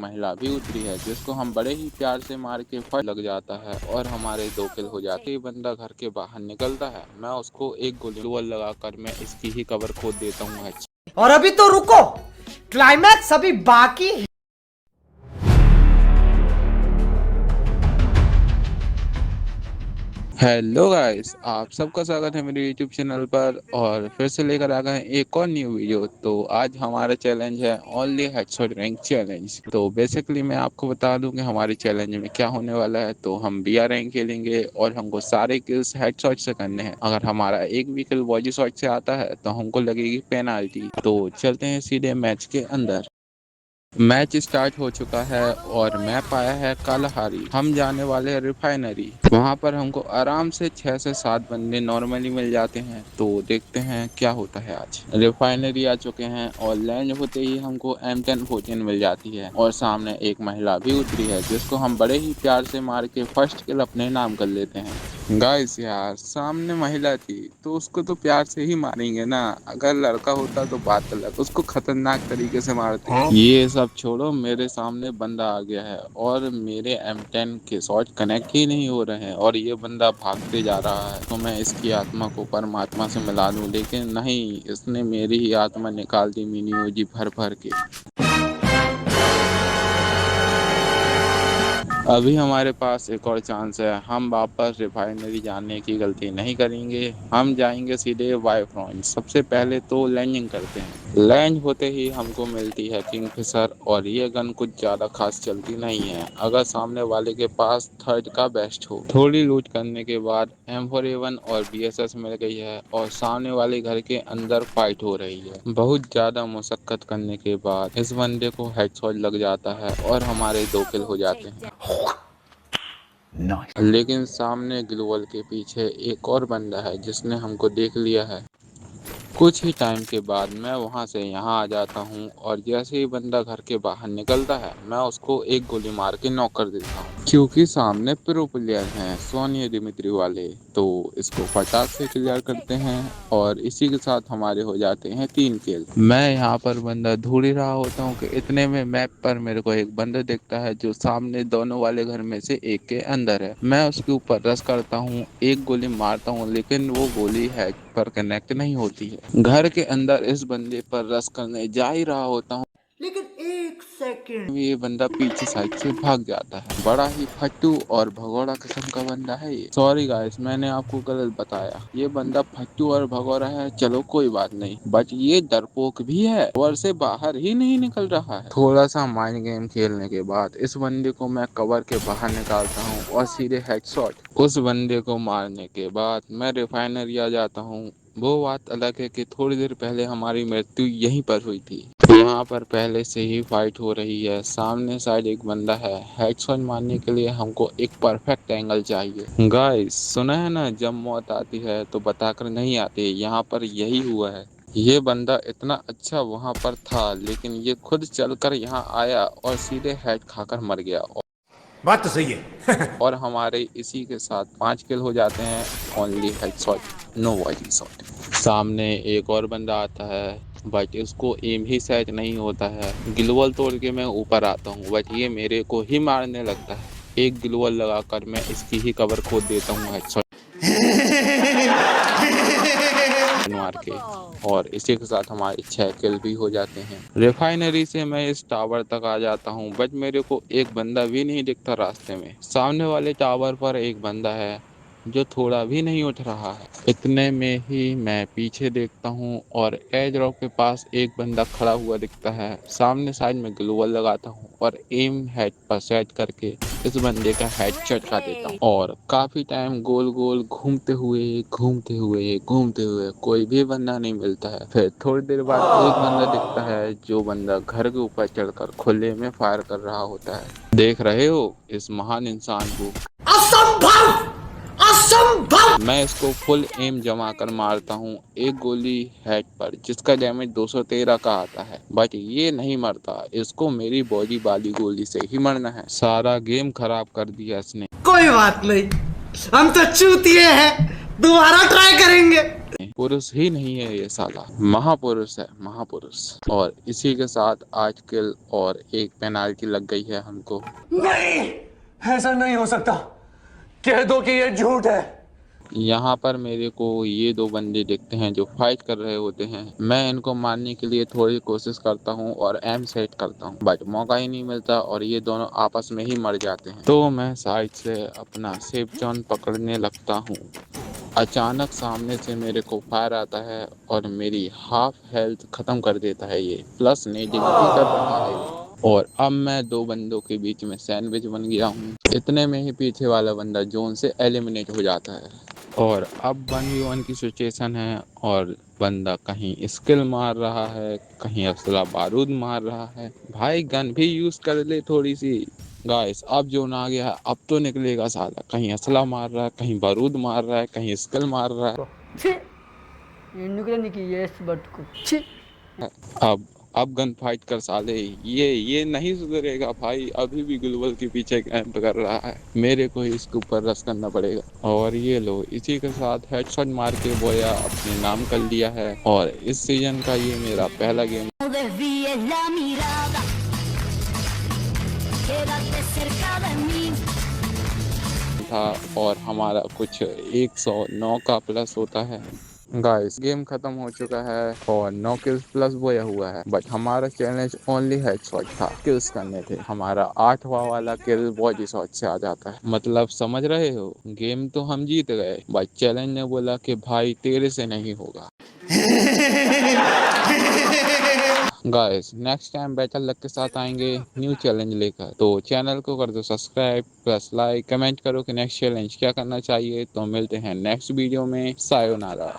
महिला भी उतरी है जिसको हम बड़े ही प्यार से मार के फट लग जाता है और हमारे 2 किल हो जाते। ये बंदा घर के बाहर निकलता है, मैं उसको एक गोली लगाकर मैं इसकी ही कवर खोद देता हूँ। और अभी तो रुको, क्लाइमैक्स अभी बाकी है। हेलो गाइस, आप सबका स्वागत है मेरे यूट्यूब चैनल पर और फिर से लेकर आ गए हैं एक और न्यू वीडियो। तो आज हमारा चैलेंज है ओनली हेडशॉट रैंक चैलेंज। तो बेसिकली मैं आपको बता दूं कि हमारे चैलेंज में क्या होने वाला है। तो हम BR रैंक खेलेंगे और हमको सारे किल्स हेडशॉट से करने हैं। अगर हमारा एक भी किल बॉडी शॉट से आता है तो हमको लगेगी पेनाल्टी। तो चलते हैं सीधे मैच के अंदर। मैच स्टार्ट हो चुका है और मैप आया है कालाहारी। हम जाने वाले हैं रिफाइनरी। वहां पर हमको आराम से 6 से 7 बंदे नॉर्मली मिल जाते हैं। तो देखते हैं क्या होता है। आज रिफाइनरी आ चुके हैं और लैंड होते ही हमको M1014 मिल जाती है और सामने एक महिला भी उतरी है जिसको हम बड़े ही प्यार से मार के फर्स्ट किल अपने नाम कर लेते हैं। गाइस यार, सामने महिला थी तो उसको तो प्यार से ही मारेंगे ना। अगर लड़का होता तो बात अलग, उसको खतरनाक तरीके से मारते। ये सब छोड़ो, मेरे सामने बंदा आ गया है और मेरे M10 के शॉट कनेक्ट ही नहीं हो रहे हैं और ये बंदा भागते जा रहा है। तो मैं इसकी आत्मा को परमात्मा से मिला दूं, लेकिन नहीं, इसने मेरी ही आत्मा निकाल दी मिनी ओजी भर भर के। अभी हमारे पास एक और चांस है। हम वापस रिफाइनरी जाने की गलती नहीं करेंगे, हम जाएंगे सीधे वाई फ्रंट। सबसे पहले तो लैंडिंग करते हैं। लैंड होते ही हमको मिलती है किंगफिशर और ये गन कुछ ज़्यादा खास चलती नहीं है अगर सामने वाले के पास थर्ड का बेस्ट हो। थोड़ी लूट करने के बाद M4A1 और BSS मिल गई है और सामने वाले घर के अंदर फाइट हो रही है। बहुत ज़्यादा मुशक्कत करने के बाद इस बंदे को हेडशॉट लग जाता है और हमारे 2 किल हो जाते हैं। लेकिन सामने ग्लोवल के पीछे एक और बंदा है जिसने हमको देख लिया है। कुछ ही टाइम के बाद मैं वहां से यहाँ आ जाता हूँ और जैसे ही बंदा घर के बाहर निकलता है मैं उसको एक गोली मार के नॉक कर देता हूँ। क्योंकि सामने प्रो प्लेयर हैं सोनिया दिमित्री वाले, तो इसको फटाक से क्लियर करते हैं और इसी के साथ हमारे हो जाते हैं 3 किल। मैं यहाँ पर बंदा ढूंढ ही रहा होता हूँ कि इतने में मैप पर मेरे को एक बंदा दिखता है जो सामने दोनों वाले घर में से एक के अंदर है। मैं उसके ऊपर रश करता हूँ, एक गोली मारता हूँ, लेकिन वो गोली है पर कनेक्ट नहीं होती है। घर के अंदर इस बंदे पर रश करने जा ही रहा होता हूँ, लेकिन एक सेकंड, ये बंदा पीछे साइड से भाग जाता है। बड़ा ही फट्टू और भगोड़ा किस्म का बंदा है ये। सॉरी गाइस, मैंने आपको गलत बताया। ये बंदा फट्टू और भगोड़ा है, चलो कोई बात नहीं, बट ये डरपोक भी है और से बाहर ही नहीं निकल रहा है। थोड़ा सा माइंड गेम खेलने के बाद इस बंदे को मैं कवर के बाहर निकालता हूँ और सीधे हेडशॉट। उस बंदे को मारने के बाद मैं रिफाइनरी आ जाता हूँ। वो बात अलग है कि थोड़ी देर पहले हमारी मृत्यु यहीं पर हुई थी। यहाँ पर पहले से ही फाइट हो रही है। सामने साइड एक बंदा है। हेडशॉट मारने के लिए हमको एक परफेक्ट एंगल चाहिए। गाइस, सुना है ना, जब मौत आती है तो बताकर नहीं आती। यहाँ पर यही हुआ है। ये बंदा इतना अच्छा वहाँ पर था, लेकिन ये खुद चलकर यहाँ आया और सीधे हेड खाकर मर गया। बात तो सही है। और हमारे इसी के साथ 5 किल हो जाते हैं। Only headshot, no body shot. सामने एक और बंदा आता है बट इसको एम ही सेट नहीं होता है। ग्लोवल तोड़ के मैं ऊपर आता हूँ बट ये मेरे को ही मारने लगता है। एक ग्लोवल लगाकर मैं इसकी ही कवर खोद देता हूँ हेडशॉट मार के और इसी के साथ हमारे 6 किल भी हो जाते हैं। रिफाइनरी से मैं इस टावर तक आ जाता हूँ बट मेरे को एक बंदा भी नहीं दिखता रास्ते में। सामने वाले टावर पर एक बंदा है जो थोड़ा भी नहीं उठ रहा है। इतने में ही मैं पीछे देखता हूँ और एयर ड्रॉप के पास एक बंदा खड़ा हुआ दिखता है। सामने साइड में ग्लोवल लगाता हूँ और एम हेड पर सेट करके इस बंदे का हेड चटका देता हूँ और काफी टाइम गोल गोल घूमते हुए कोई भी बंदा नहीं मिलता है। फिर थोड़ी देर बाद एक बंदा दिखता है, जो बंदा घर के ऊपर चढ़कर खुले में फायर कर रहा होता है। देख रहे हो इस महान इंसान को? असंभव, असंभव। मैं इसको फुल एम जमा कर मारता हूँ एक गोली हेड पर, जिसका डैमेज 213 का आता है, बट ये नहीं मरता। इसको मेरी बॉडी वाली गोली से ही मरना है। सारा गेम खराब कर दिया इसने। कोई बात नहीं, हम तो चूतिए हैं, दोबारा ट्राई करेंगे। पुरुष ही नहीं है ये साला, महापुरुष है, महापुरुष। और इसी के साथ आज किल और एक पेनाल्टी लग गई है हमको। नहीं, ऐसा नहीं हो सकता। कह दो कि ये झूठ है। यहाँ पर मेरे को ये दो बंदे दिखते हैं जो फाइट कर रहे होते हैं। मैं इनको मारने के लिए थोड़ी कोशिश करता हूँ और एम सेट करता हूँ, बट मौका ही नहीं मिलता और ये दोनों आपस में ही मर जाते हैं। तो मैं साइड से अपना सेफ जोन पकड़ने लगता हूँ। अचानक सामने से मेरे को फायर आता है और मेरी हाफ हेल्थ खत्म कर देता है ये, प्लस नेडिंग भी कर रहा है। और अब मैं दो बंदों के बीच में सैंडविच बन गया हूँ। इतने में ही पीछे वाला बंदा जोन से एलिमिनेट हो जाता है और अब 1v1 की सिचुएशन है और बंदा कहीं स्किल मार रहा है, कहीं असला बारूद मार रहा है। भाई गन भी यूज कर ले थोड़ी सी। गाइस अब जोन आ गया है, अब तो निकलेगा साला। कहीं असला मार रहा है, कहीं बारूद मार रहा है, कहीं स्किल मार रहा है। अब गन फाइट कर साले। ये नहीं सुधरेगा भाई, अभी भी ग्लोबल के पीछे कैंप कर रहा है। मेरे को ही इसके ऊपर रश करना पड़ेगा। और ये लो, इसी के साथ हेडशॉट मार के बोया अपने नाम कर लिया है। और इस सीजन का ये मेरा पहला गेम था और हमारा कुछ 109 का प्लस होता है। गाइस गेम खत्म हो चुका है और 9 किल्स प्लस बोया हुआ है, बट हमारा चैलेंज ओनली हेडशॉट था, किल्स करने थे। हमारा 8वां वाला किल बॉडी शॉट से आ जाता है। मतलब समझ रहे हो, गेम तो हम जीत गए, बट चैलेंज ने बोला कि भाई तेरे से नहीं होगा। Guys next time battle luck के साथ आएंगे न्यू चैलेंज लेकर। तो चैनल को कर दो सब्सक्राइब, प्लस लाइक, कमेंट करो कि नेक्स्ट चैलेंज क्या करना चाहिए। तो मिलते हैं नेक्स्ट वीडियो में। सायोनारा।